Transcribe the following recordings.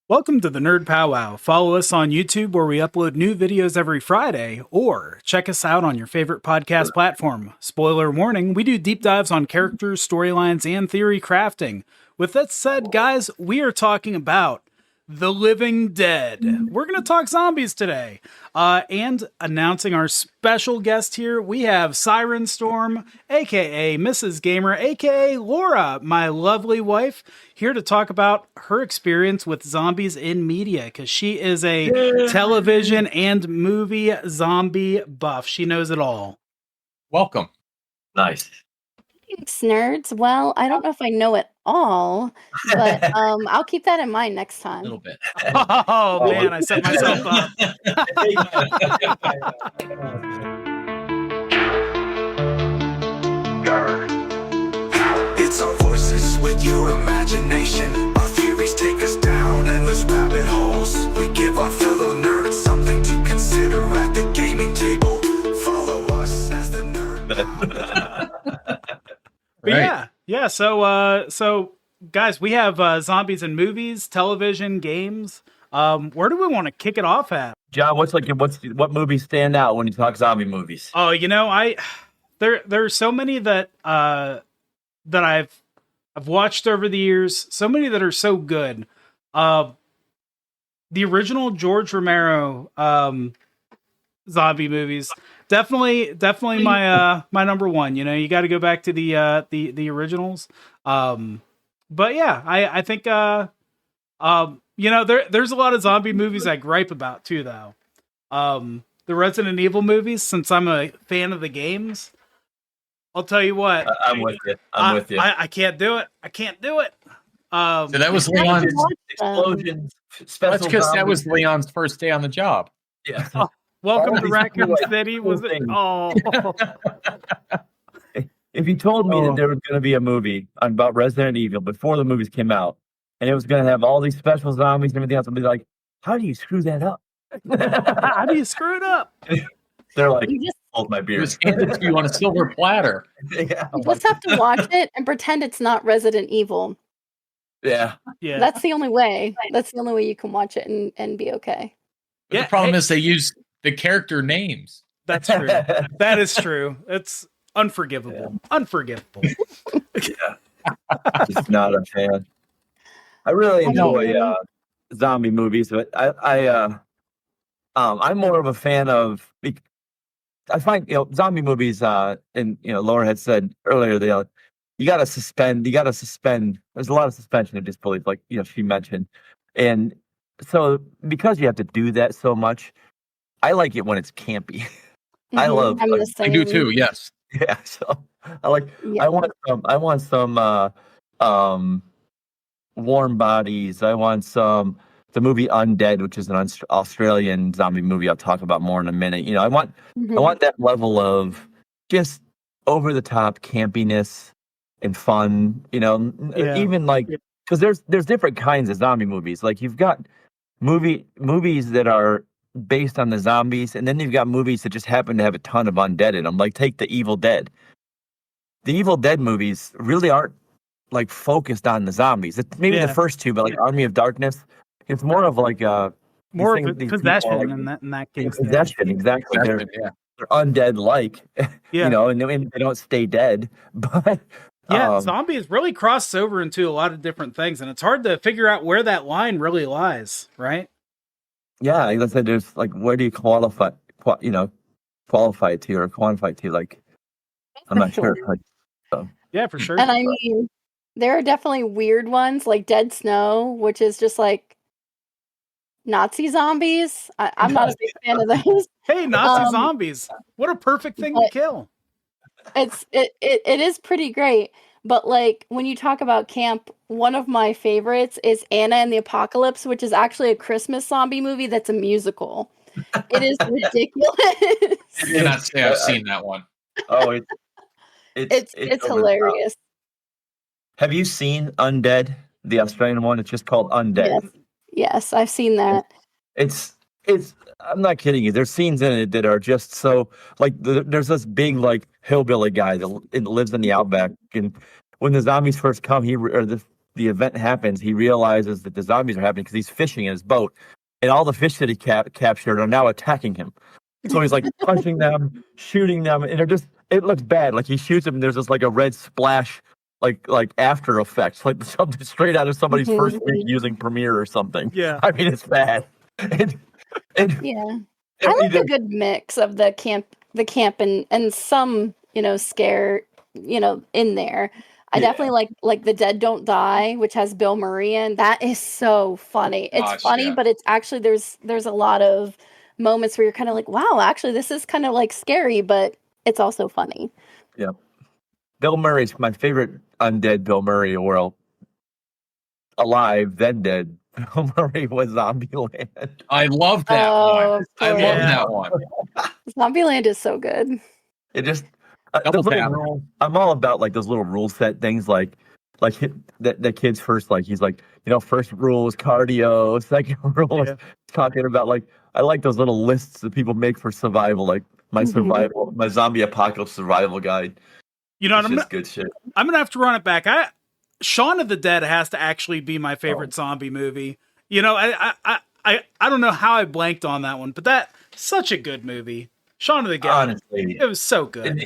Welcome to the Nerd Powwow. Follow us on YouTube where we upload new videos every Friday, or check us out on your favorite podcast platform. Spoiler warning, we do deep dives on characters, storylines, and theory crafting. With that said, guys, we are talking about The Living Dead. We're going to talk zombies today. And announcing our special guest here, we have SirenStorm, aka Mrs. Gamer, aka Laura, my lovely wife, here to talk about her experience with zombies in media, because she is a television and movie zombie buff. She knows it all. Welcome. Nice. Thanks, nerds. Well, I don't know if I know it all, but I'll keep that in mind next A time. little bit. Oh, man, I set myself up. It's our voices with your imagination. Our theories take us down endless rabbit holes. We give our fellow nerds something to consider at the gaming table. Follow us as the nerd. But yeah. So guys, we have zombies in movies, television, games. Where do we want to kick it off at? John, what movies stand out when you talk zombie movies? Oh, there's so many that I've watched over the years. So many that are so good. The original George Romero zombie movies. Definitely my number one. You know, you got to go back to the originals. But yeah, I think there's a lot of zombie movies I gripe about too, though. The Resident Evil movies, since I'm a fan of the games, I'll tell you what. I'm with you. I'm with you. I can't do it. So that was Leon's Explosions. That's because that was Leon's first day on the job. Yeah. Welcome All to these Raccoon cool, City. cool Was it? things. Oh, If you told me that there was going to be a movie about Resident Evil before the movies came out, and it was going to have all these special zombies and everything else, I'd be like, how do you screw that up? how do you screw it up? They're like, You just, hold my It beer. was handed to you on a silver platter. Yeah. you just have to watch it and pretend it's not Resident Evil. Yeah. Yeah, That's the only way. That's the only way you can watch it and be okay. But Yeah, the problem hey- is they use the character names. that's true. That is true. It's unforgivable. Unforgivable. Just not a fan. I really enjoy zombie movies, but I'm more of a fan of. I find zombie movies. And Laura had said earlier, you got to suspend. There's a lot of suspension of disbelief, like she mentioned, and so because you have to do that so much, I like it when it's campy. I love. I'm like, the same. I do too. Yes. Yeah, so I like. Yeah. I want some warm bodies. I want the movie Undead, which is an Australian zombie movie. I'll talk about more in a minute. I want that level of just over the top campiness and fun. Even like because there's different kinds of zombie movies. Like you've got movies that are based on the zombies, and then you've got movies that just happen to have a ton of undead in them. Like take The Evil Dead. The Evil Dead movies really aren't like focused on the zombies. It's maybe the first two, but like Army of Darkness, it's more of like More of possession in that case. Possession, exactly. They're undead like, and they don't stay dead. But zombies really cross over into a lot of different things, and it's hard to figure out where that line really lies, right? Yeah, like I said, there's like, where do you qualify it to or quantify it to? Like, I'm not sure. Like, Yeah, for sure. And I mean, there are definitely weird ones like Dead Snow, which is just like Nazi zombies. I'm not a big fan of those. Hey, Nazi zombies! What a perfect thing to kill. It is pretty great. But like when you talk about camp, one of my favorites is Anna and the Apocalypse, which is actually a Christmas zombie movie that's a musical. It is ridiculous. I cannot say I've seen that one. Oh, it's hilarious. Have you seen Undead, the Australian one? It's just called Undead. Yes, I've seen that. It's I'm not kidding you. There's scenes in it that are just so like there's this big like hillbilly guy that lives in the outback, and when the zombies first come, the the event happens, he realizes that the zombies are happening because he's fishing in his boat, and all the fish that he captured are now attacking him. So he's like punching them, shooting them, and it looks bad. Like he shoots them, and there's just like a red splash, like after effects, like something straight out of somebody's first week using Premiere or something. Yeah. I mean, it's bad. Yeah. I like a good mix of the camp and some, scare, in there. I definitely like The Dead Don't Die, which has Bill Murray in. That is so funny. It's funny, but it's actually there's a lot of moments where you're kind of like, wow, actually this is kind of like scary, but it's also funny. Yeah. Bill Murray's my favorite undead Bill Murray, or alive, then dead. Bill Murray was Zombieland. I love that one. I love that one. Zombieland is so good. It just I'm all about like those little rule set things, like the kid's first, like he's like, first rule is cardio, second rule is talking about, like, I like those little lists that people make for survival, like my zombie apocalypse survival guide. Good shit. I'm gonna have to run it back. Shaun of the Dead has to actually be my favorite zombie movie. I don't know how I blanked on that one, but that's such a good movie. Shaun of the Dead. Honestly, it was so good.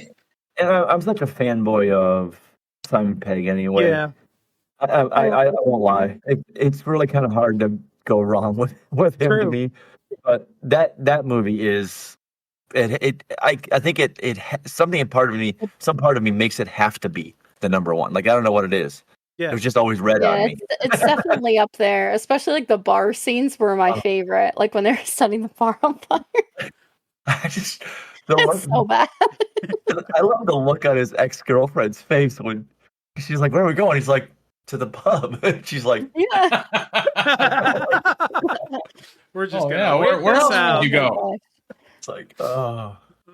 And I'm such a fanboy of Simon Pegg anyway. Yeah. I won't lie. It's really kind of hard to go wrong with him to me. But that movie is I think it something some part of me makes it have to be the number one. Like, I don't know what it is. Yeah. It was just always read on me. It's definitely up there, especially like the bar scenes were my favorite. Like when they were setting the bar on fire. It's so bad. I love the look on his ex-girlfriend's face when she's like, "Where are we going?" He's like, "To the pub." She's like, "Yeah." We're just where else did you go? It's like,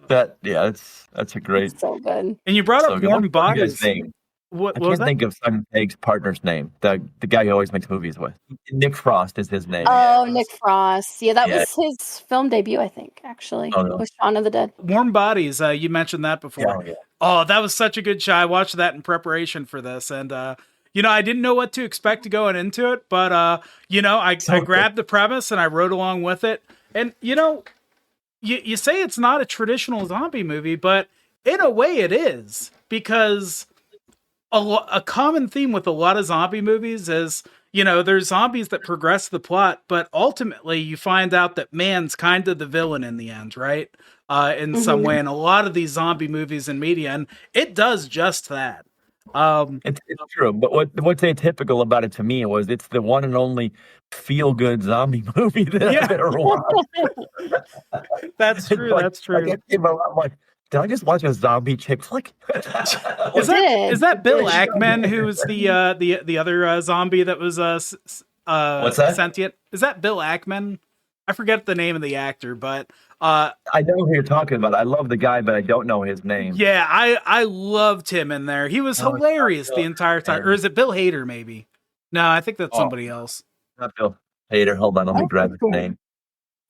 that's a great. It's so good. And you brought up Warm Bodies. I can't think of Simon Pegg's partner's name. The guy who always makes movies with. Nick Frost is his name. Oh, Nick Frost. Yeah, that was his film debut, I think, actually. Oh, no. With Shaun of the Dead. Warm Bodies, you mentioned that before. Yeah. Oh, that was such a good show. I watched that in preparation for this. And, I didn't know what to expect going into it. But, I grabbed the premise and I wrote along with it. And, you say it's not a traditional zombie movie, but in a way it is. Because a common theme with a lot of zombie movies is, there's zombies that progress the plot, but ultimately you find out that man's kind of the villain in the end, right? In some way, in a lot of these zombie movies and media, and it does just that. It's true, but what's atypical about it to me was it's the one and only feel-good zombie movie that I've ever watched. That's true. That's true. I'm like, did I just watch a zombie chick? Like, is that Bill Ackman who's the other zombie that was what's that? Sentient? Is that Bill Ackman? I forget the name of the actor, but I know who you're talking about. I love the guy, but I don't know his name. Yeah, I loved him in there. He was hilarious the entire time. Or is it Bill Hader? Maybe. No, I think that's somebody else. Not Bill Hader. Hold on, let me grab his name.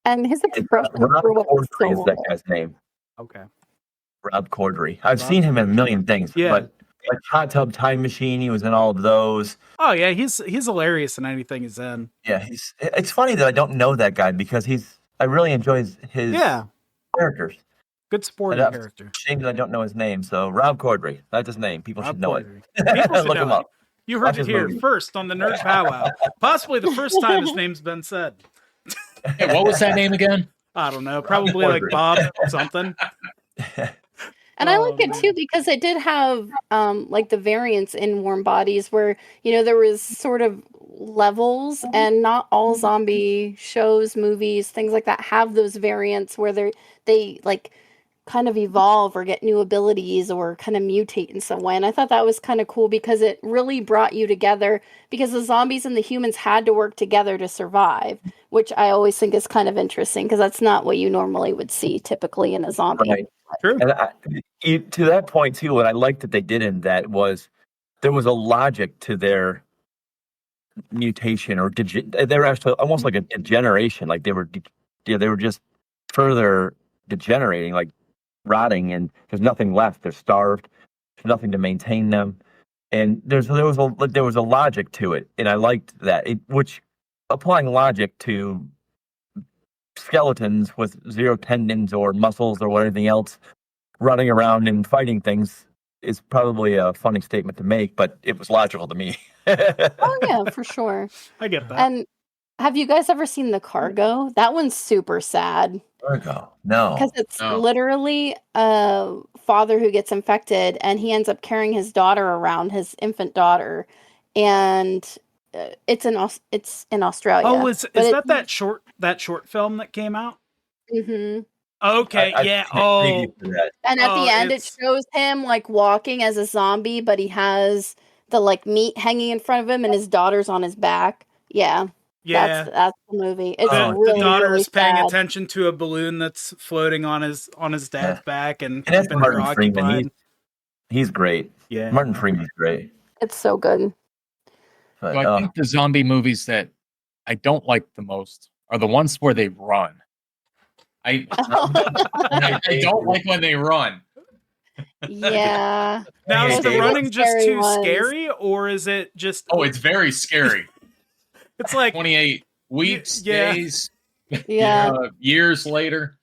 And his expression is that guy's name. Okay. Rob Corddry. I've seen him in a million things, but like Hot Tub Time Machine, he was in all of those. Oh yeah, he's hilarious in anything he's in. Yeah, it's funny that I don't know that guy because I really enjoy his characters. Good supporting character. Shame that I don't know his name. So Rob Corddry, that's his name. People should know it. People should Look him up. You heard it here first on the Nerd Powwow. Possibly the first time his name's been said. Hey, what was that name again? I don't know. Probably like Bob something. And I like it too because it did have like the variants in Warm Bodies where, there was sort of levels, and not all zombie shows, movies, things like that have those variants where they like kind of evolve or get new abilities or kind of mutate in some way. And I thought that was kind of cool because it really brought you together, because the zombies and the humans had to work together to survive, which I always think is kind of interesting because that's not what you normally would see typically in a zombie. Right. True. And to that point too, what I liked that they did in that was there was a logic to their mutation, or they were actually almost like a degeneration. Like they were just further degenerating, like rotting, and there's nothing left. They're starved. There's nothing to maintain them. and there was a logic to it, and I liked that. Which applying logic to skeletons with zero tendons or muscles or anything else running around and fighting things is probably a funny statement to make, but it was logical to me. Oh yeah, for sure. I get that. And have you guys ever seen The Cargo? That one's super sad. Virgo, no. Because it's No. literally a father who gets infected, and he ends up carrying his daughter around, his infant daughter, and it's in Australia. Oh, is but that short film that came out? Mhm. Okay, I yeah. can't Oh, preview for that. And at the end, it it's shows him like walking as a zombie, but he has the like meat hanging in front of him, and his daughter's on his back. Yeah, yeah. that's the movie. It's Oh, The really, daughter's really paying sad. attention to a balloon that's floating on his dad's back and And that's keeping her Martin Freeman. occupied. He's great. Yeah. Martin Freeman's great. It's so good. But, So I think the zombie movies that I don't like the most are the ones where they run. I don't like when they run. Yeah. Now, is Hey, the Dave. running just Scary too ones. scary, or is it just? Oh, it's very scary. It's like 28 weeks, Yeah. days, Yeah. years later.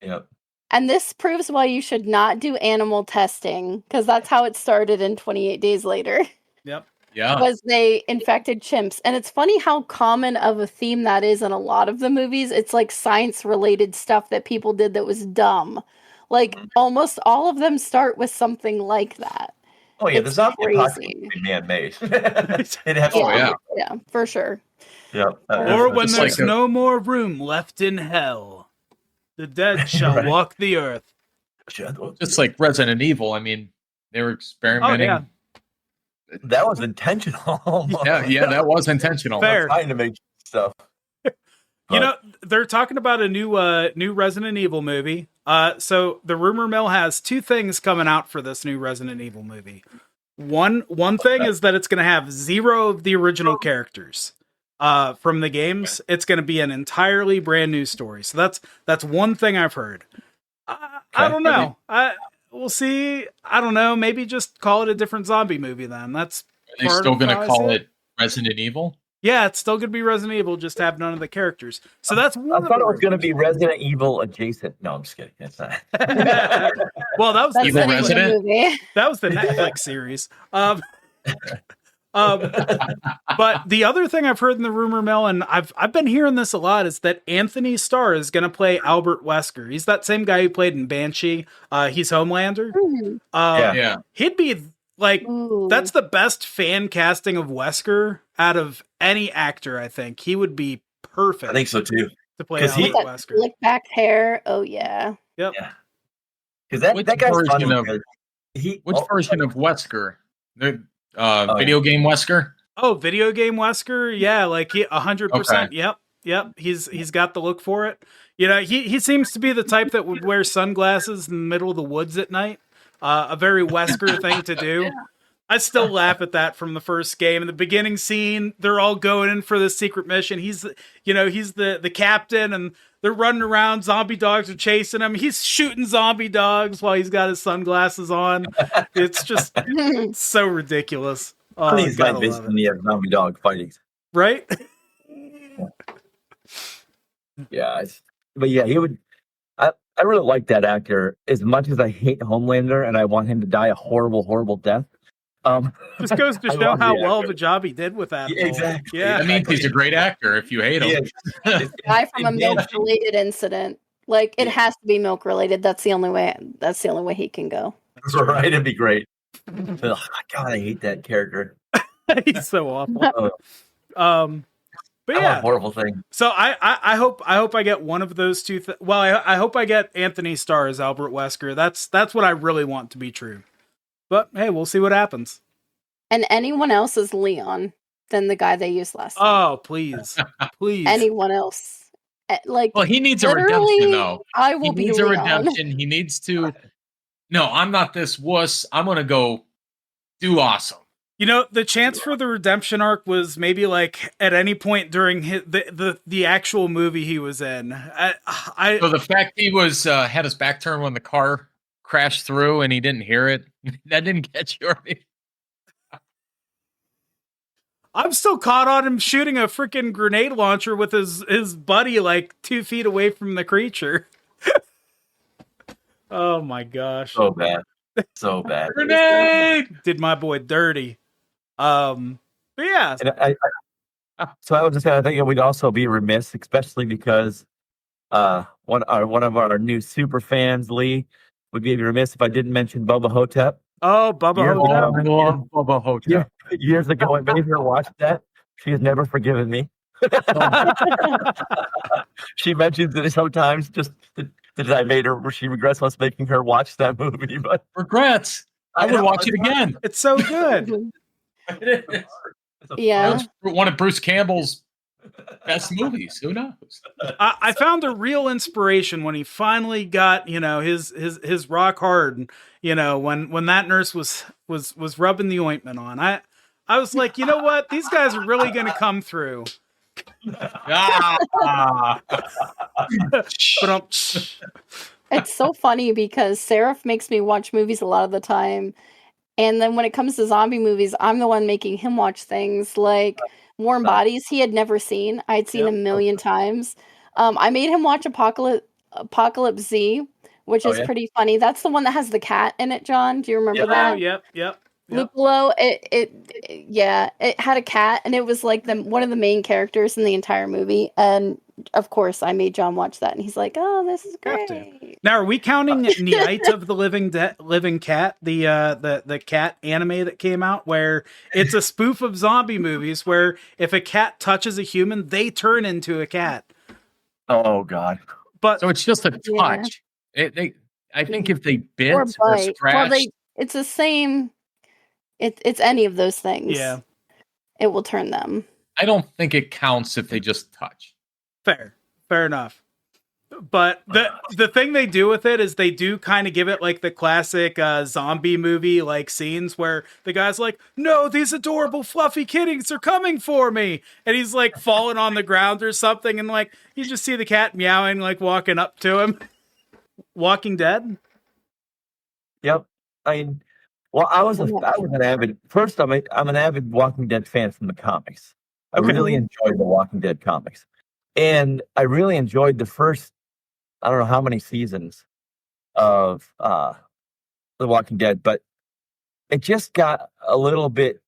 Yep. And this proves why you should not do animal testing, because that's how it started in 28 Days Later. Yep. Yeah. Was they infected chimps. And it's funny how common of a theme that is in a lot of the movies. It's like science related stuff that people did that was dumb. Like almost all of them start with something like that. Oh yeah, the It's zombie crazy. apocalypse would be man-made. It has Oh, to yeah. Yeah, for sure. be. Yep. Or when Just there's like no more room left in hell, the dead shall Right. walk the earth. Just like Resident Evil. I mean, they were experimenting. yeah. That was intentional. Yeah, that was intentional. Fair. Trying to make stuff. You But- know, they're talking about a new Resident Evil movie. So the rumor mill has two things coming out for this new Resident Evil movie. One thing is that it's going to have zero of the original characters from the games. It's going to be an entirely brand new story. So that's one thing I've heard. I don't know. We'll see. I don't know. Maybe just call it a different zombie movie then. That's Are they part still of going how to I call see it Resident Evil? Yeah, it's still going to be Resident Evil, just have none of the characters. So that's one I of thought the it was going to rumors. be Resident Evil adjacent. No, I'm just kidding. It's not. Well, that was That's Evil the name of the Resident? movie. that was the Netflix series. But the other thing I've heard in the rumor mill, and I've been hearing this a lot, is that Anthony Starr is going to play Albert Wesker. He's that same guy who played in Banshee. He's Homelander. Yeah. Yeah. He'd be like, Ooh. that's the best fan casting of Wesker out of any actor. I think he would be perfect I think so too. to play 'Cause he- Albert that Wesker. slick back hair. Oh yeah. Yep. Yeah. Because Which that guy's version funny. of- 'Cause Which version of Wesker? The yeah. video game Wesker? Oh, video game Wesker, yeah, like 100%. Yep. He's got the look for it. You know, he seems to be the type that would wear sunglasses in the middle of the woods at night. A very Wesker thing to do. I still laugh at that from the first game. In the beginning scene, they're all going in for this secret mission. He's the captain, and they're running around. Zombie dogs are chasing him. He's shooting zombie dogs while he's got his sunglasses on. It's just so ridiculous. Oh, He's gotta like love this it. in the zombie dog fighting. Right? Yeah. But yeah, he would. I really like that actor as much as I hate Homelander and I want him to die a horrible, horrible death. Just goes to I show love how the well of actor. a job he did with that. Yeah, role. exactly. Yeah. That means he's a great actor if you hate him. Guy from a milk related incident. Like it Yeah. has to be milk related. That's the only way. That's the only way he can go. Right, it'd be great. Ugh, God, I hate that character. He's so awful. But That was a yeah, horrible thing. so I hope I get one of those two. Well, I hope I get Anthony Starr as Albert Wesker. That's what I really want to be true. But hey, we'll see what happens. And anyone else is Leon than the guy they used last time. Oh, please, please. Anyone else? Like Well, he needs a literally, redemption, though. I He will be needs a Leon. redemption. He needs to. No, I'm not this wuss. I'm going to go do awesome. You know, the chance for the redemption arc was maybe like at any point during the actual movie he was in. So the fact he was had his back turned when the car crashed through and he didn't hear it, that didn't get you. I'm still caught on him shooting a freaking grenade launcher with his buddy like 2 feet away from the creature. Oh my gosh. So bad. So bad. Grenade! Did my boy dirty. But yeah. And so I was just saying, I think we'd also be remiss, especially because one of our new super fans, Lee, would be remiss if I didn't mention Bubba Hotep. Oh, Bubba Hotep. I love Bubba Hotep. Years ago, I made her watch that. She has never forgiven me. She mentions it sometimes, just that I made her. She regrets us making her watch that movie. But Regrets. I would watch it again. It's so good. It is. Yeah. It's one of Bruce Campbell's best movies. Who knows? I found a real inspiration when he finally got, his rock hard, when that nurse was rubbing the ointment on. I was like, you know what? These guys are really going to come through. Ah. But It's so funny because Seraph makes me watch movies a lot of the time. And then when it comes to zombie movies, I'm the one making him watch things like Warm Bodies he had never seen. I'd seen a million times. I made him watch Apocalypse Z, which is pretty funny. That's the one that has the cat in it, John. Do you remember that? Oh, yep. Lupolo, it had a cat, and it was like one of the main characters in the entire movie. And of course, I made John watch that, and he's like, "Oh, this is great." Now, are we counting Night of the Living Cat, the cat anime that came out, where it's a spoof of zombie movies, where if a cat touches a human, they turn into a cat? oh god, But So it's just a touch. I think if they bit Or or bite. scratched, Well, it's the same. It's any of those things. yeah, It will turn them. I don't think it counts if they just touch. fair enough. But the thing they do with it is they do kind of give it like the classic zombie movie like scenes where the guy's like, "No, these adorable fluffy kitties are coming for me," and he's like falling on the ground or something, and like you just see the cat meowing, like walking up to him. Walking Dead. yep. I was an avid. First, I'm an avid Walking Dead fan from the comics. I really enjoyed the Walking Dead comics, and I really enjoyed the first. I don't know how many seasons of The Walking Dead, but it just got a little bit.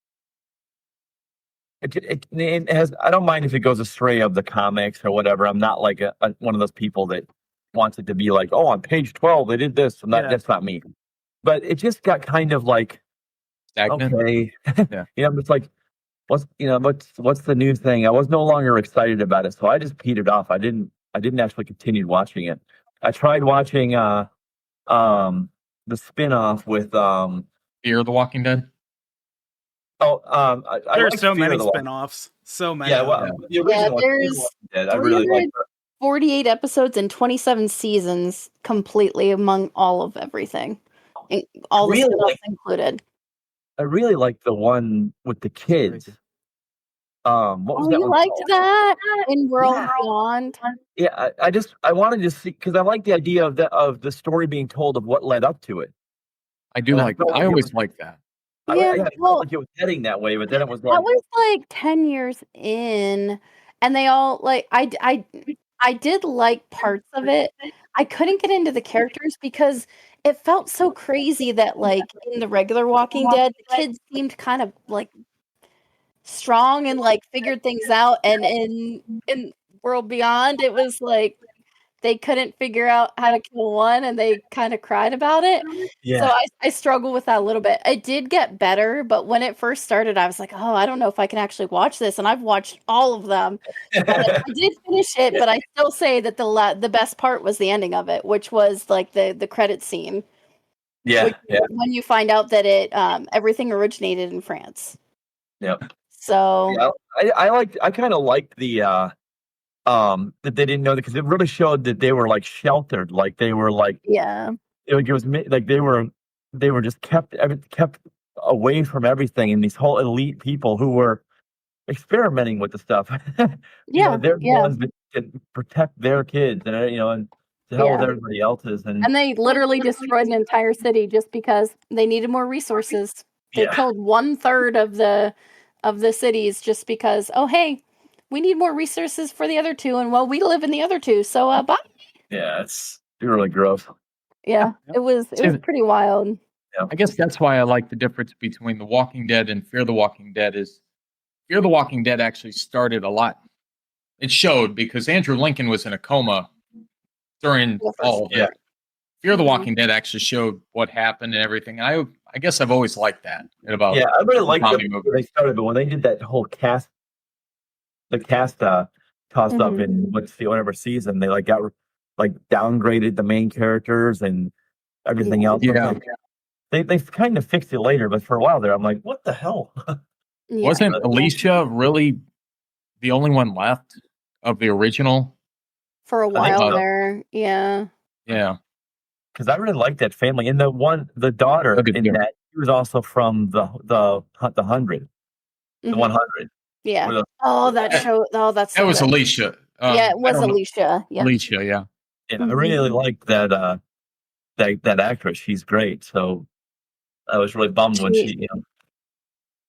It has. I don't mind if it goes astray of the comics or whatever. I'm not like one of those people that wants it to be like, oh, on page 12 they did this, and that's not me. But it just got kind of like Stagnant. okay, Yeah. I'm just like, what's the new thing? I was no longer excited about it, so I just petered off. I didn't actually continue watching it. I tried watching the spin-off with Fear the Walking Dead. I There's like so Fear many of the Walking- spin-offs. So many. Yeah, well, the original Fear of the there's Walking Dead, I really like. 48 episodes and 27 seasons completely among all of everything. All the Really? spin-offs included. I really like the one with the kids. What was that You one liked called? that in World Yeah. Beyond? Yeah, I wanted to see because I like the idea of the story being told of what led up to it. I do And I like. felt like I it always was- like that. I felt like it was heading that way, but then it was like That was like 10 years in, and they all like I did like parts of it. I couldn't get into the characters because it felt so crazy that like in the regular Walking Dead, the kids seemed kind of like strong and like figured things out, and in World Beyond, it was like they couldn't figure out how to kill one, and they kind of cried about it. yeah. So I struggle with that a little bit. It did get better, but when it first started, I was like, oh, I don't know if I can actually watch this. And I've watched all of them. And I did finish it, but I still say that the best part was the ending of it, which was like the credit scene. yeah. When you find out that it everything originated in France. Yep. So Yeah, I kind of liked the that they didn't know because it really showed that they were like sheltered, like they were like yeah. it was like they were just kept away from everything, and these whole elite people who were experimenting with the stuff. Yeah. They're the ones that can protect their kids, and and to hell with everybody else's, And they literally destroyed an entire city just because they needed more resources. They killed 1/3 of the cities just because, oh, hey, we need more resources for the other two. And well, we live in the other two. So bye. Yeah, it's really gross. Yeah, Yep. it was pretty wild. I guess that's why I like the difference between The Walking Dead and Fear the Walking Dead is Fear the Walking Dead actually started a lot. It showed because Andrew Lincoln was in a coma during The first all of Yeah. it. Fear the Mhm. Walking Dead actually showed what happened and everything. I guess I've always liked that about Yeah, I really liked zombie it movies. when they started, but when they did that whole cast, the cast tossed up Mhm. in whatever season, they like got like downgraded the main characters and everything else. Yeah. Like, they kind of fixed it later, but for a while there, I'm like, what the hell? Yeah. Wasn't Alicia really the only one left of the original? For a I think while so. there. Yeah. Yeah. Because I really liked that family, and the daughter Look at in there. that, she was also from the 100, the Mhm. 100. Yeah. Where the- Oh, that show. Oh, that's That so was good. Alicia. Yeah, it I was don't know. Alicia. Yeah. Alicia, yeah. Yeah, I really liked that that actress. She's great. So I was really bummed when She-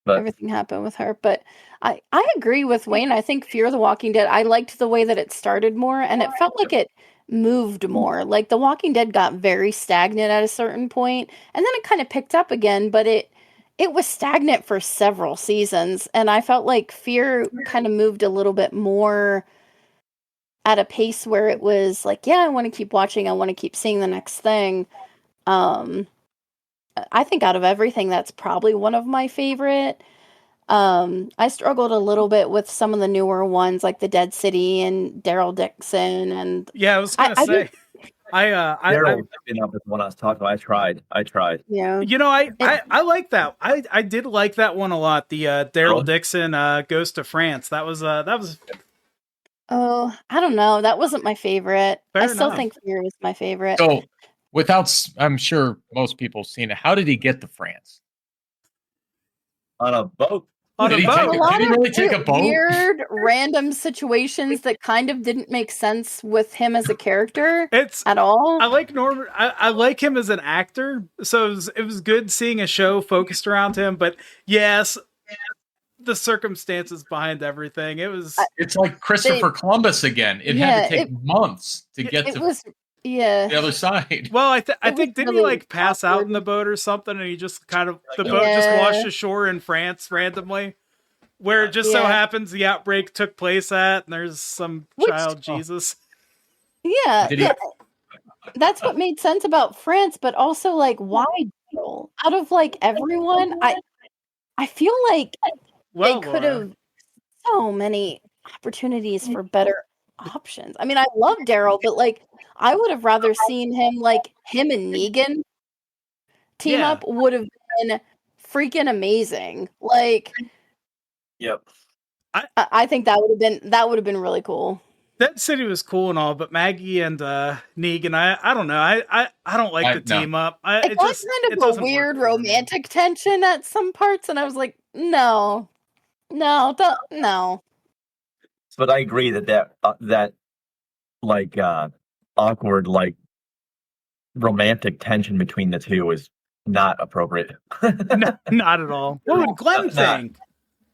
but Everything happened with her. But I agree with Wayne. I think Fear the Walking Dead, I liked the way that it started more and it felt like it moved more. Like The Walking Dead got very stagnant at a certain point, and then it kind of picked up again, but it was stagnant for several seasons. And I felt like Fear kind of moved a little bit more at a pace where it was like, yeah, I want to keep watching, I want to keep seeing the next thing. I think out of everything, that's probably one of my favorite. I struggled a little bit with some of the newer ones, like the Dead City and Daryl Dixon, and Yeah, I was gonna I say. I Daryl picking up with when I was talking. I tried. yeah, you know, I like that. I did like that one a lot. The Daryl Really? Dixon goes to France. That was oh, I don't know, that wasn't my favorite. Fair I still enough. think Fear was my favorite. So, I'm sure most people have seen it. How did he get to France? On a boat. on Did a he boat. take A Did lot he of really take a boat? weird, random situations that kind of didn't make sense with him as a character It's at all. I like Norman. I like him as an actor, so it was good seeing a show focused around him. But yes, the circumstances behind everything. It was. It's like Christopher Columbus again. It had Yeah, to take months to get It to was, the yeah. other side. Well, I It think was didn't he really like pass out in awkward. the boat or something, and he just kind of the boat just Yeah. washed ashore in France randomly, where it just so Yeah. happens the outbreak took place at, and there's some Which- child Jesus. Yeah, Did he- yeah. That's what made sense about France, but also like why Daryl? Out of like everyone, I feel like Well, they could Laura. have so many opportunities for better options. I mean, I love Daryl, but like I would have rather seen him and Negan team Yeah. up would have been freaking amazing. Like Yep. I think that would have been really cool. That city was cool and all, but Maggie and Negan, I don't know. I don't like the No. team up. It got kind of a doesn't work weird for me. romantic tension at some parts, and I was like, no. But I agree that like awkward like romantic tension between the two is not appropriate. No, not at all. What would Glenn It's not. think?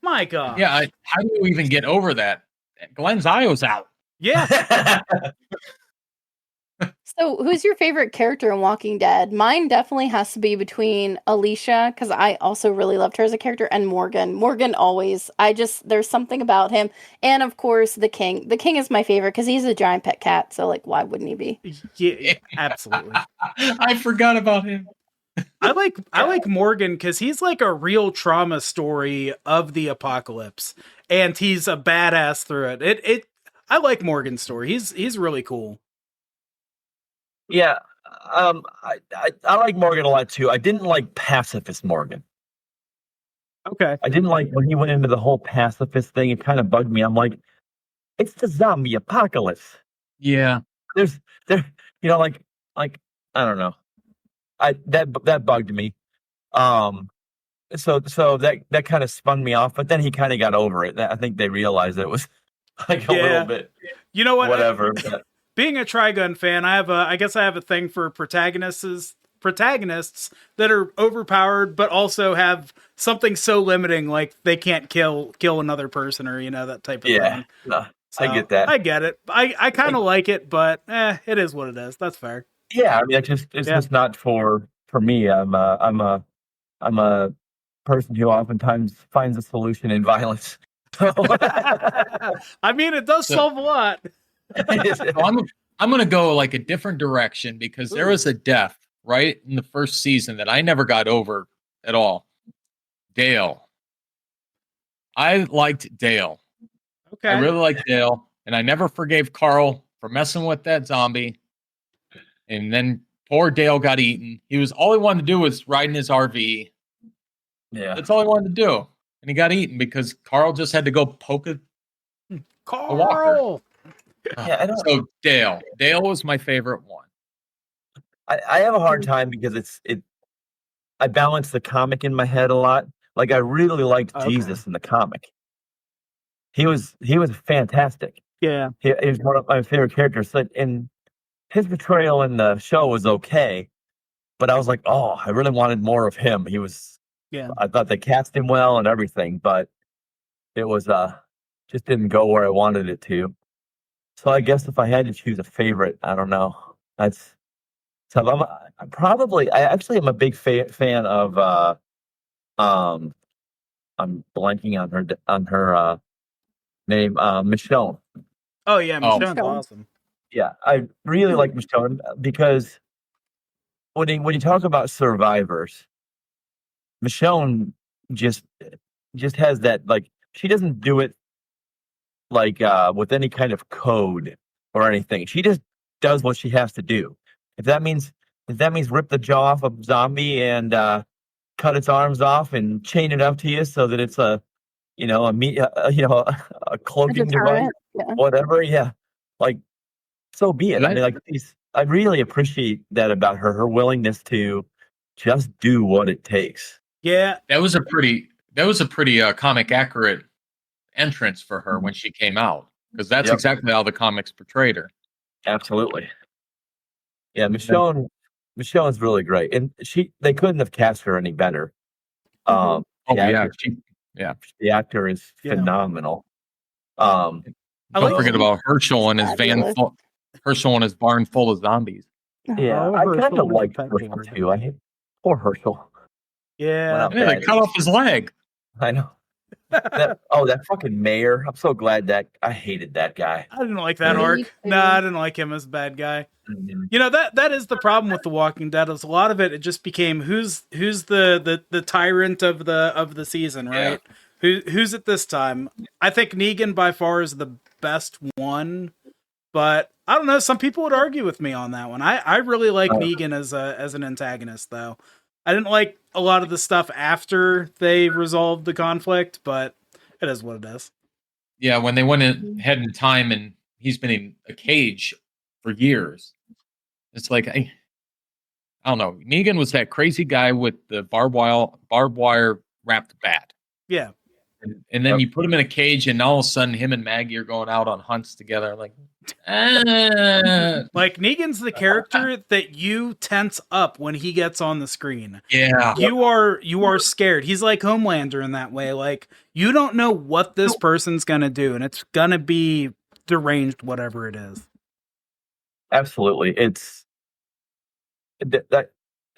My God. Yeah, how do you even get over that? Glenn's eye was out. Yeah. So, who's your favorite character in Walking Dead? Mine definitely has to be between Alicia, because I also really loved her as a character, and Morgan. Morgan always. There's something about him. And of course, the King. The King is my favorite because he's a giant pet cat. So, like, why wouldn't he be? Yeah, absolutely. I forgot about him. I like Morgan because he's like a real trauma story of the apocalypse, and he's a badass through it. I like Morgan's story. He's really cool. Yeah. I like Morgan a lot too. I didn't like pacifist Morgan. Okay. I didn't like when he went into the whole pacifist thing. It kind of bugged me. I'm like, it's the zombie apocalypse. Yeah. There's there, like I don't know. That bugged me. So that kind of spun me off, but then he kind of got over it. I think they realized it was like a little bit You know what? whatever. But Being a Trigun fan, I guess I have a thing for protagonists that are overpowered, but also have something so limiting, like they can't kill another person or that type of thing. No, So, I get that. I get it. I kind of like it, but it is what it is. That's fair. Yeah, I mean, it's just not for me. I'm a person who oftentimes finds a solution in violence. I mean, it does solve a lot. So I'm going to go like a different direction because there was a death right in the first season that I never got over at all. Dale. I liked Dale. Okay. I really liked Dale, and I never forgave Carl for messing with that zombie. And then poor Dale got eaten. All he wanted to do was ride in his RV. Yeah, That's all he wanted to do. And he got eaten because Carl just had to go poke a walker. Yeah, I don't. So Dale was my favorite one. I have a hard time because I balance the comic in my head a lot. Like I really liked Jesus in the comic. He was fantastic. Yeah. He was one of my favorite characters. And his portrayal in the show was okay, but I was like, oh, I really wanted more of him. He was. Yeah. I thought they cast him well and everything, but it was just didn't go where I wanted it to. So I guess if I had to choose a favorite, I don't know. That's so I actually am a big fan of I'm blanking on her name, Michonne. Oh yeah, Michonne's Michonne. awesome. Yeah, I really like Michonne because when you talk about survivors, Michonne just has that, like, she doesn't do it like with any kind of code or anything. She just does what she has to do. If that means rip the jaw off a zombie and cut its arms off and chain it up to you so that it's a cloaking device, whatever. Yeah, like, so be it. I mean, like, I really appreciate that about her. Her willingness to just do what it takes. Yeah, that was a pretty comic accurate entrance for her when she came out, because that's exactly how the comics portrayed her. Absolutely. Yeah, Michonne's really great, and they couldn't have cast her any better. The actor is phenomenal. Don't forget about Herschel and his Herschel and his barn full of zombies. Yeah, I kind of liked Herschel too. I hate poor Herschel. Yeah, they cut off his leg. I know. That fucking mayor. I'm so glad that I hated that guy. I didn't like that arc. No, I didn't like him as a bad guy. Mm-hmm. That is the problem with The Walking Dead. Is a lot of it just became who's the tyrant of the season, right? Yeah. Who's it this time? I think Negan by far is the best one, but I don't know. Some people would argue with me on that one. I really like Negan as an antagonist, though. I didn't like a lot of the stuff after they resolved the conflict, but it is what it is. Yeah, when they went ahead in time and he's been in a cage for years, it's like, I don't know. Negan was that crazy guy with the barbed wire wrapped bat. Yeah. And then you put him in a cage, and all of a sudden, him and Maggie are going out on hunts together. Like Negan's the character that you tense up when he gets on the screen. Yeah, you are scared. He's like Homelander in that way. Like, you don't know what this person's gonna do, and it's gonna be deranged, whatever it is. Absolutely, it's that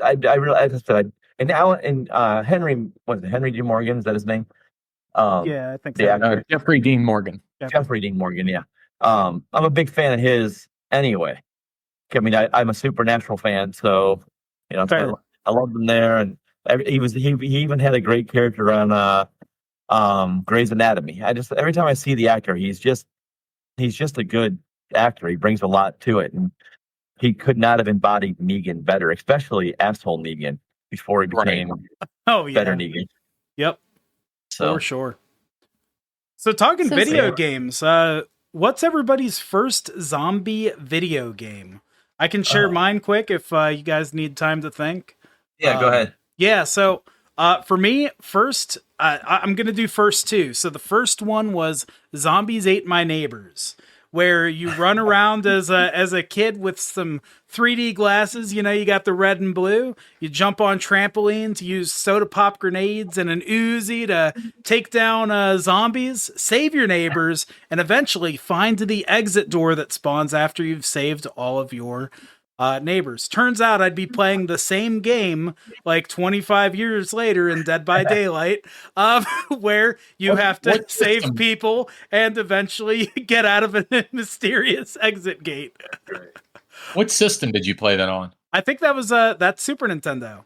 I realized that. And now, Henry, was it Henry D. Morgan? Is that his name? Yeah, I think so. Jeffrey Dean Morgan. Jeffrey Dean Morgan, yeah. I'm a big fan of his anyway. I mean, I'm a Supernatural fan, so I loved him there, and he even had a great character on Grey's Anatomy. Every time I see the actor, he's just a good actor. He brings a lot to it, and he could not have embodied Negan better, especially asshole Negan before he became better Negan. Yep. For sure. So talking video games, what's everybody's first zombie video game? I can share mine quick if you guys need time to think. Yeah, go ahead. Yeah, so for me, first, I'm going to do first two. So the first one was Zombies Ate My Neighbors, where you run around as a kid with some 3D glasses. You know, you got the red and blue. You jump on trampolines, use soda pop grenades and an Uzi to take down zombies, save your neighbors, and eventually find the exit door that spawns after you've saved all of your neighbors. Turns out I'd be playing the same game like 25 years later in Dead by Daylight, where you have to save people and eventually get out of a mysterious exit gate. What system did you play that on? I think that was that's Super Nintendo.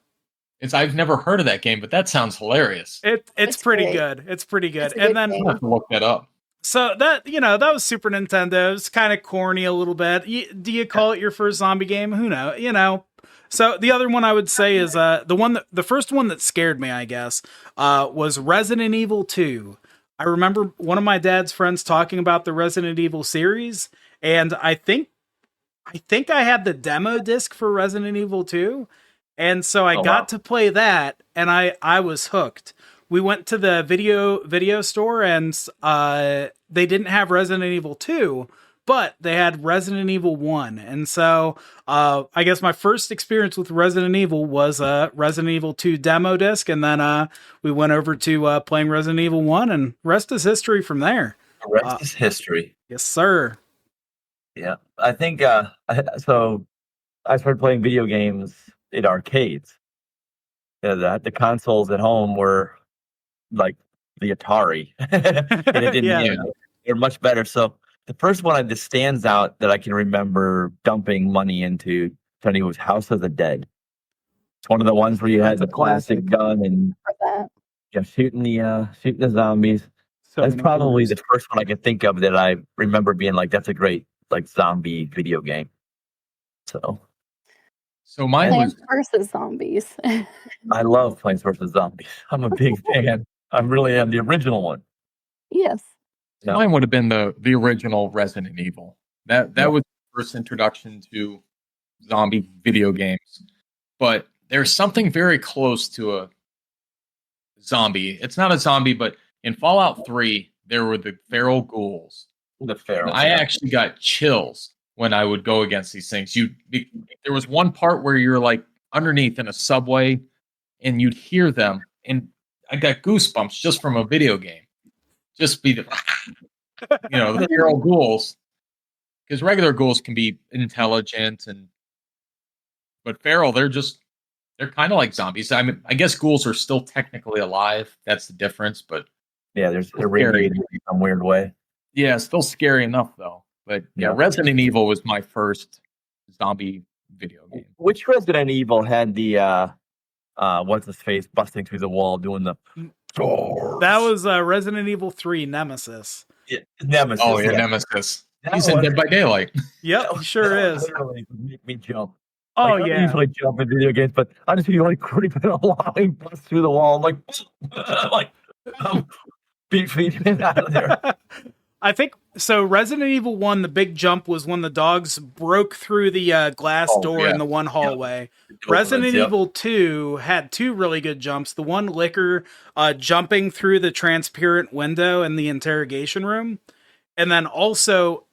I've never heard of that game, but that sounds hilarious. It's pretty great. good. It's pretty good. It's a And good then game. I'll have to look that up. so that that was Super Nintendo. It's kind of corny a little bit. Do you call it your first zombie game? Who knows? So the other one I would say is the first one that scared me, I guess, was Resident Evil 2. I remember one of my dad's friends talking about the Resident Evil series, and I think I had the demo disc for Resident Evil 2, and so I got to play that, and I was hooked. We went to the video store, and they didn't have Resident Evil 2, but they had Resident Evil 1. And so I guess my first experience with Resident Evil was Resident Evil 2 demo disc, and then we went over to playing Resident Evil 1, and rest is history from there. The rest is history. Yes, sir. Yeah, I think so. I started playing video games in arcades. The consoles at home were like the Atari, and it didn't. They're much better. So the first one that stands out that I can remember dumping money into, Tony, was House of the Dead. It's one of the ones where you had the classic gun and shooting the zombies. That's probably the first one I can think of that I remember being like, that's a great zombie video game. So mine Plants was versus Zombies. I love Plants vs. Zombies. I'm a big fan. I really am. The original one. Yes. No. Mine would have been the original Resident Evil. That was the first introduction to zombie video games. But there's something very close to a zombie. It's not a zombie, but in Fallout 3, there were the feral ghouls. The feral. I actually got chills when I would go against these things. There was one part where you're like underneath in a subway, and you'd hear them, and I got goosebumps just from a video game. Just be the feral ghouls, because regular ghouls can be intelligent, but feral, they're kind of like zombies. I mean, I guess ghouls are still technically alive. That's the difference, but yeah, they're radiating in some weird way. Yeah, still scary enough though. But yeah, Resident Evil was my first zombie video game. Which Resident Evil had the what's his face busting through the wall doing the doors? That was Resident Evil 3 Nemesis. Yeah, Nemesis. Oh yeah, Nemesis. He's in Dead by Daylight. Yep, he sure is. Literally make me jump. Oh I yeah. usually jump in video games, but I just feel like creeping along, bust through the wall. I'm like, beat me out of there. I think so. Resident Evil 1, the big jump was when the dogs broke through the glass door in the one hallway. Yeah. Resident Evil 2 had two really good jumps. The one Licker jumping through the transparent window in the interrogation room. And then also,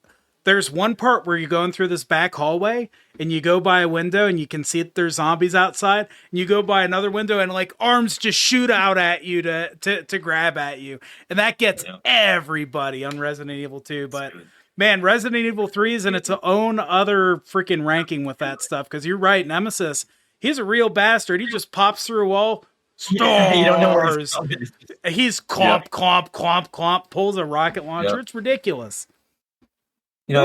there's one part where you're going through this back hallway and you go by a window and you can see that there's zombies outside. And you go by another window and like arms just shoot out at you to grab at you. And that gets everybody on Resident Evil 2. But man, Resident Evil 3 is in its own other freaking ranking with that stuff. Because you're right, Nemesis, he's a real bastard. He just pops through a wall. Stars. You don't know where he's clomp, pulls a rocket launcher. It's ridiculous.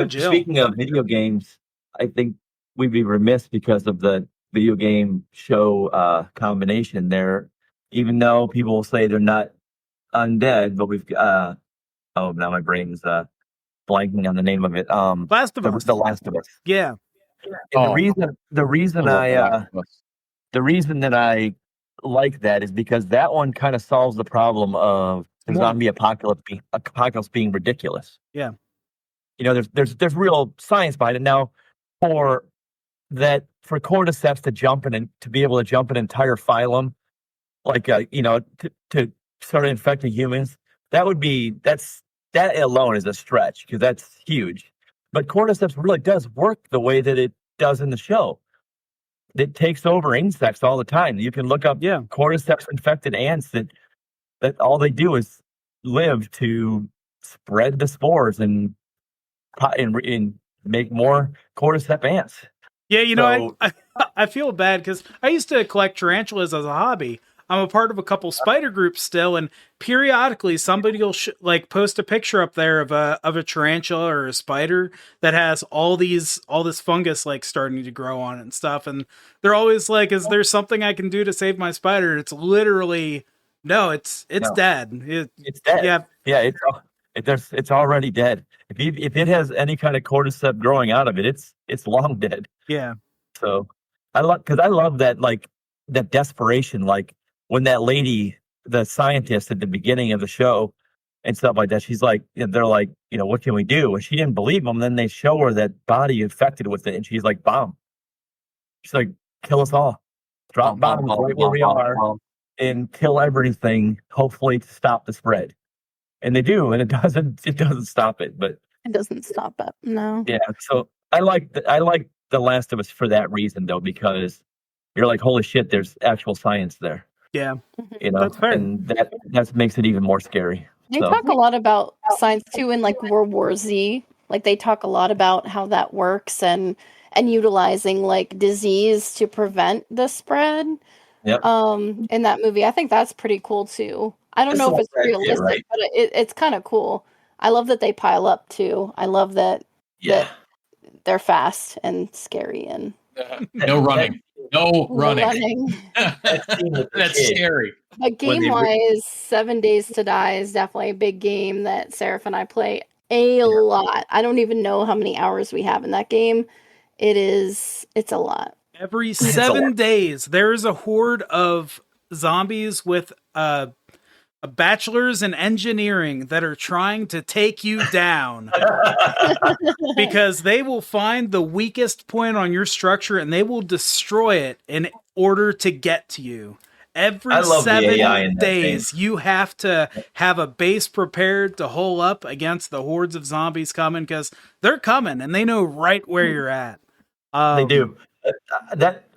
Speaking of video games, I think we'd be remiss because of the video game show combination there. Even though people will say they're not undead, but we've now my brain's blanking on the name of it. Last of Us. The Last of Us. Yeah. And the reason that I like that is because that one kind of solves the problem of the zombie apocalypse being ridiculous. Yeah. There's real science behind it. Now, for cordyceps to jump in and to be able to jump an entire phylum, like to start infecting humans, that alone is a stretch because that's huge. but cordyceps really does work the way that it does in the show. It takes over insects all the time. You can look up cordyceps infected ants that all they do is live to spread the spores and make more cordyceps ants. Yeah, I feel bad because I used to collect tarantulas as a hobby. I'm a part of a couple spider groups still, and periodically somebody will post a picture up there of a tarantula or a spider that has all this fungus like starting to grow on it and stuff. And they're always like, "Is there something I can do to save my spider?" And it's literally no, it's dead. It's dead. Yeah, it's already dead. If it has any kind of cordyceps growing out of it, it's long dead. Yeah. So I love that, like, that desperation, like when that lady, the scientist at the beginning of the show and stuff like that, she's like, they're like, what can we do? And she didn't believe them. Then they show her that body infected with it, and she's like, bomb. She's like, kill us all. Drop bombs right where we are and kill everything, hopefully to stop the spread. And they do, and it doesn't stop it, but it doesn't stop it. No. Yeah. So I like The Last of Us for that reason, though, because you're like, holy shit, there's actual science there. Yeah. That's fair. And that makes it even more scary. They talk a lot about science too in like World War Z. Like they talk a lot about how that works and utilizing like disease to prevent the spread. Yep. In that movie. I think that's pretty cool too. I don't know if it's realistic, right? But it's kind of cool. I love that they pile up too. I love that they're fast and scary and no running. That's scary. But game-wise, 7 Days to Die is definitely a big game that Seraph and I play a lot. I don't even know how many hours we have in that game. It's a lot. Every 7 days, there is a horde of zombies with a bachelor's in engineering that are trying to take you down because they will find the weakest point on your structure and they will destroy it in order to get to you. Every 7 days, you have to have a base prepared to hole up against the hordes of zombies coming because they're coming and they know right where you're at. They do.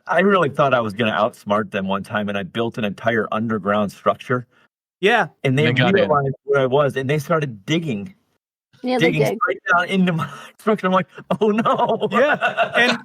I really thought I was going to outsmart them one time, and I built an entire underground structure. Yeah. And they realized where I was, and they started digging. Yeah, digging straight down into my structure. I'm like, oh no. Yeah.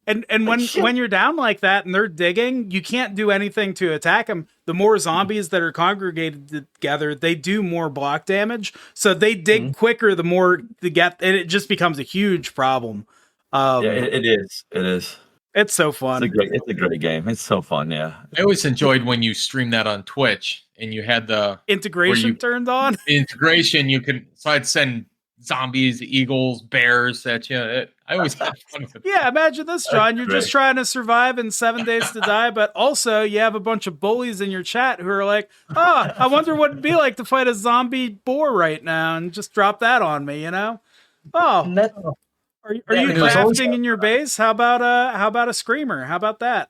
And when you're down like that and they're digging, you can't do anything to attack them. The more zombies that are congregated together, they do more block damage. So they dig quicker, the more they get, and it just becomes a huge problem. It is. It's so fun. It's a great game. It's so fun. Yeah. I always enjoyed when you streamed that on Twitch and you had the integration turned on. Integration, so I'd send zombies, eagles, bears at you. I always had fun with it. Yeah, imagine this, John. You're just trying to survive in 7 Days to Die, but also you have a bunch of bullies in your chat who are like, "Oh, I wonder what it'd be like to fight a zombie boar right now," and just drop that on me, Oh. Are you crafting in your base? How about a screamer? How about that?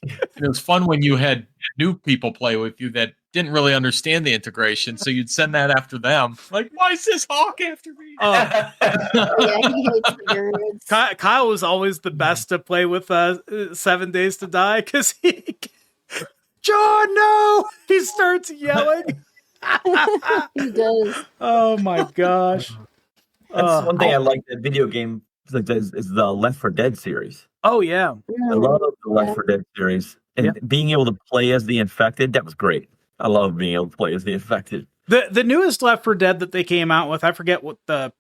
It was fun when you had new people play with you that didn't really understand the integration, so you'd send that after them. Like, why is this hawk after me? Yeah, he hates the birds. Kyle was always the best to play with 7 Days to Die because John, no! He starts yelling. He does. Oh my gosh. That's one thing I like that video game is the Left 4 Dead series. Oh yeah. I love the Left 4 Dead series. And being able to play as the infected, that was great. I love being able to play as the infected. The newest Left 4 Dead that they came out with, I forget what the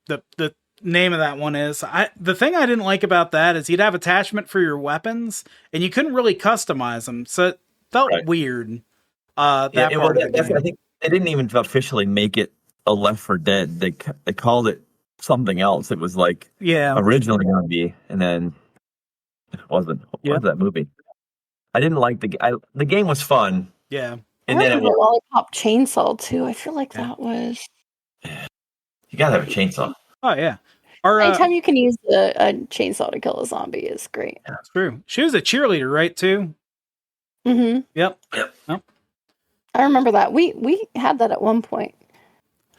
name of that one is. The thing I didn't like about that is you'd have attachment for your weapons and you couldn't really customize them. So it felt weird. I think they didn't even officially make it a Left 4 Dead. They called it something else. It was like originally going to be, and then it wasn't. What was that movie? I didn't like the game was fun. Yeah. And then the lollipop chainsaw too. I feel like that was. You gotta have a chainsaw. Oh yeah. Anytime you can use a chainsaw to kill a zombie is great. That's true. She was a cheerleader, right? Too. Mm-hmm. Yep. I remember that. We had that at one point.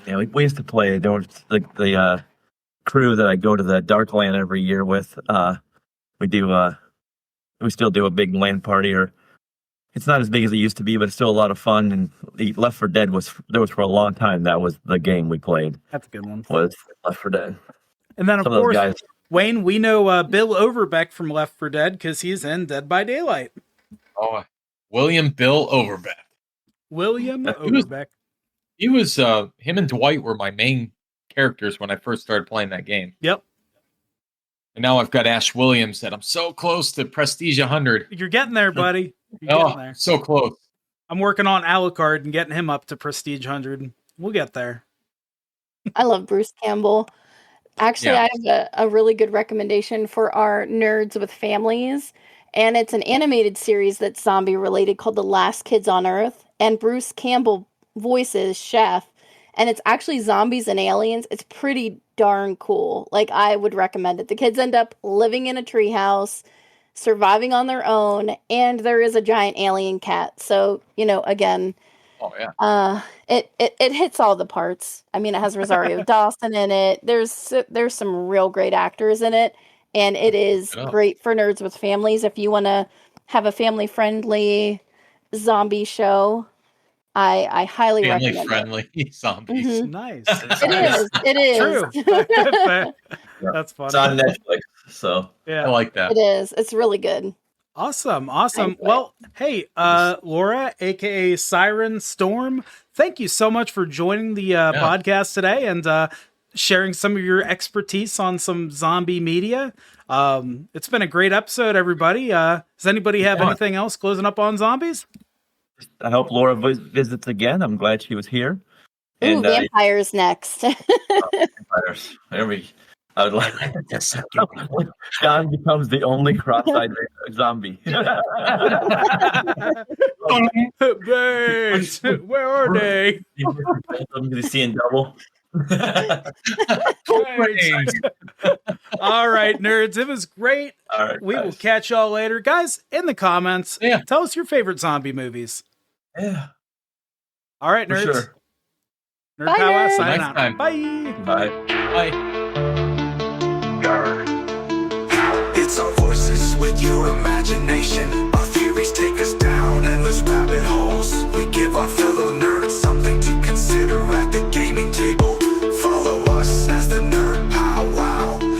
Yeah, we used to play. There was like the crew that I go to the Darkland every year with. We still do a big LAN party, or it's not as big as it used to be, but it's still a lot of fun. And the Left 4 Dead was for a long time. That was the game we played. That's a good one. Was Left 4 Dead. And then, of Some of those course, guys. Wayne, we know Bill Overbeck from Left 4 Dead because he's in Dead by Daylight. Oh, William Bill Overbeck. William He was- Overbeck. He was him and Dwight were my main characters when I first started playing that game. Yep. And now I've got Ash Williams that I'm so close to Prestige 100. You're getting there, buddy. You're getting Oh, there. so close. I'm working on Alucard and getting him up to Prestige 100. We'll get there. I love Bruce Campbell. Actually, Yeah. I have a really good recommendation for our nerds with families. And it's an animated series that's zombie related called The Last Kids on Earth. And Bruce Campbell voices Chef. And it's actually zombies and aliens. It's pretty darn cool. Like, I would recommend it. The kids end up living in a treehouse, surviving on their own, and there is a giant alien cat. So, again, Oh, yeah. it hits all the parts. I mean, it has Rosario Dawson in it. There's some real great actors in it, and it is Yeah. great for nerds with families. If you want to have a family-friendly zombie show, I highly recommend it. Family-friendly zombies. Mhm. Nice. It is. True. That's funny. It's on Netflix, so Yeah. I like that. It is. It's really good. Awesome. Thanks, Well, hey, Laura, aka SirenStorm, thank you so much for joining the podcast today and sharing some of your expertise on some zombie media. It's been a great episode, everybody. Does anybody have anything else closing up on zombies? I hope Laura visits again. I'm glad she was here. Ooh, vampires next. Vampires. I would like Shawn becomes the only cross-eyed zombie. Birds, where are they? He's seeing double. All right, nerds. It was great. All right, We will guys. catch y'all later. Guys, in the comments, tell us your favorite zombie movies. Yeah, All right, for nerds. sure. Nerd Bye, Powwow nerds. signing Next out. time. Bye. Bye. Bye.